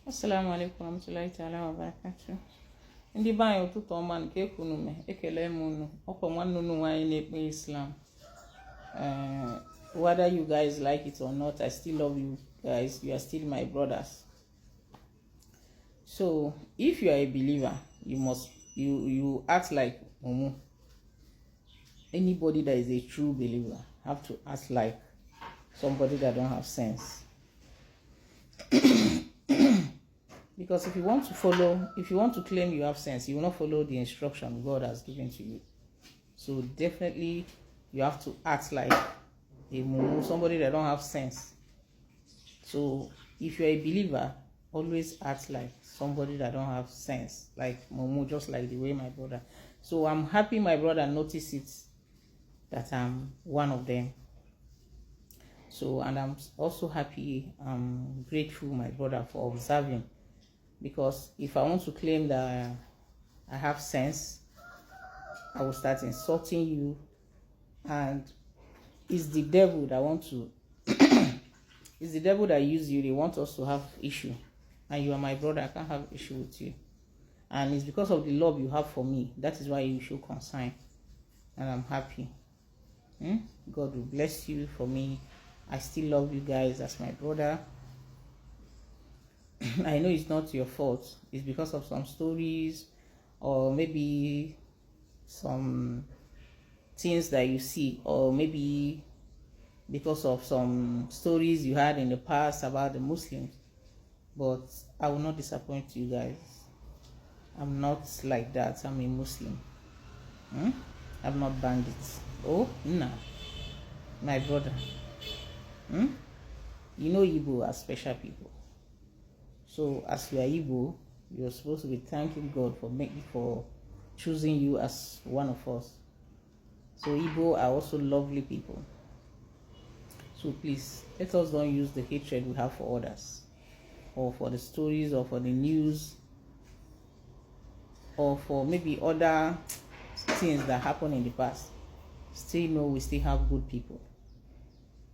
Assalamu alaikum warahmatullahi ta'ala wabarakatuh. Ndị be anyị ụtụtụ ọma nke ekwunume ekele m unu ọkwa nwanne unu nwaanyị na-ekpe Islam. Whether you guys like it or not, I still love you guys. You are still my brothers. So if you are a believer, you act like Mumu. Anybody that is a true believer have to act like somebody that don't have sense. Because if you want to claim you have sense, you will not follow the instruction God has given to you. So definitely you have to act like a mumu, somebody that don't have sense. So if you're a believer, always act like somebody that don't have sense, like mumu, just like the way my brother. So I'm happy my brother noticed it, that I'm one of them. So, and I'm also happy, I'm grateful my brother for observing. Because if I want to claim that I have sense, I will start insulting you, and it's the devil that want to it's the devil that use you. They want us to have issue, and you are my brother. I can't have issue with you, and it's because of the love you have for me. That is why you show concern, and I'm happy. God will bless you for me. I still love you guys as my brother. I know it's not your fault. It's because of some stories, or maybe some things that you see, or maybe because of some stories you had in the past about the Muslims. But I will not disappoint you guys. I'm not like that. I'm a Muslim. I'm not bandits. Oh, no. My brother. You know Igbo are special people. So as you are Igbo, you're supposed to be thanking God for choosing you as one of us. So Igbo are also lovely people. So please, let us don't use the hatred we have for others, or for the stories, or for the news, or for maybe other things that happened in the past. Still know we still have good people.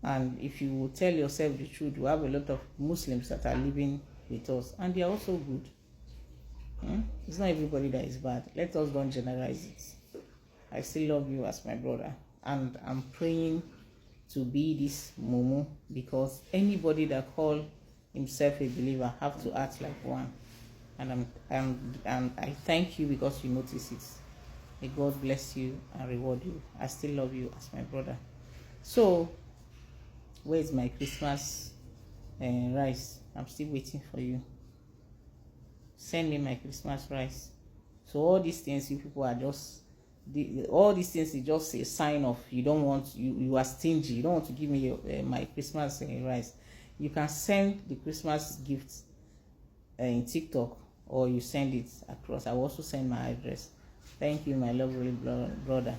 And if you tell yourself the truth, we have a lot of Muslims that are living with us, and they are also good. It's not everybody that is bad. Let us don't generalize it. I still love you as my brother, and I'm praying to be this mumu, because anybody that call himself a believer have to act like one. And I thank you because you notice it. May God bless you and reward you. I still love you as my brother. So where is my Christmas rice? I'm still waiting for you. Send me my Christmas rice. So all these things, you people are just all these things is just a sign of you don't want, you are stingy. You don't want to give me my Christmas rice. You can send the Christmas gift in TikTok, or you send it across. I will also send my address. Thank you, my lovely brother.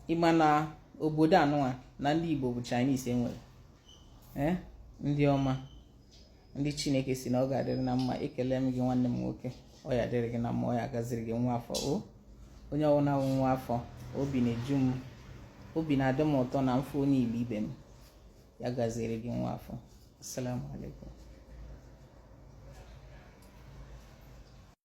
Imana obodo anụnwa na ndị Igbo bụ Chinese enwere. Ndị ọma, ndị Chineke si na ọ ga-adịrị na mma. Ekele m gị nwanne m nwoke. Ọ ya dịrị gị na mma, ọ ya gaziri gị nwa afọ. Onye ọwụna nwa afọ, obi na-eju m, obi na-adị m ụtọ na mfu onye Igbo ibe m. Ya gaziri gị nwa afọ. Assalamu alaikum.